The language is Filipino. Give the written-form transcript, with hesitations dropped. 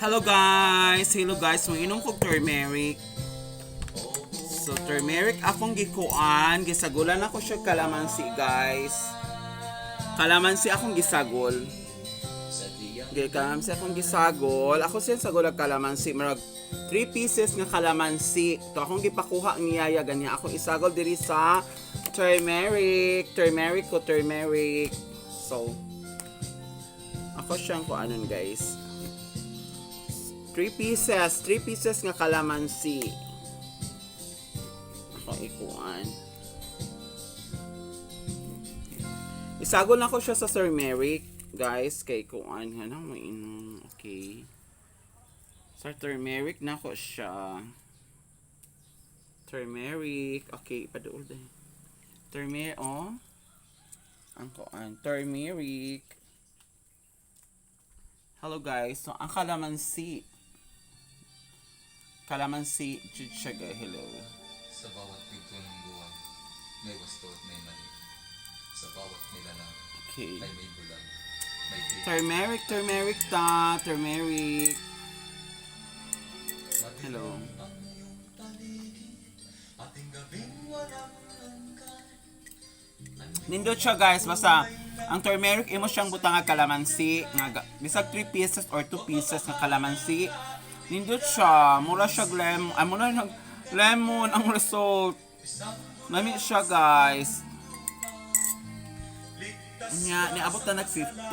Hello guys, mainom kog turmeric. So turmeric akong gikuan, gisagulan ako siya kalamansi guys. Kalamansi akong gisagol. Kalamansi akong gisagol. Ako siya sagol ang kalamansi, marag 3 pieces nga kalamansi. To akong gipakuha niyaya ganya ako isagol diri sa turmeric. Turmeric. So ako siyang kuanon guys. 3 pieces nga kalamansi. Ako ikuan. Isagol na ko siya sa turmeric, guys, kay kuan nga mo inom. Okay. Sa turmeric na ko siya. Turmeric. Okay, paduol din. Turmeric, oh. Ang kuan, turmeric. Hello guys, so ang kalamansi chichaga, hello. Sa bawat pinto ng buwan, may wasto at may mali. Sa bawat nilalang, Okay. ay may bulan, may tiyak. Turmeric. Hello. Ang iyong paligid, ating gabing walang hanggan. Nindot siya guys, basta ang turmeric imo siyang butang nga kalamansi nga bisag 3 pieces or 2 pieces nga kalamansi. Nindot siya, mura siya lemon ang result. Nami siya guys. Nya niabot na nag 50.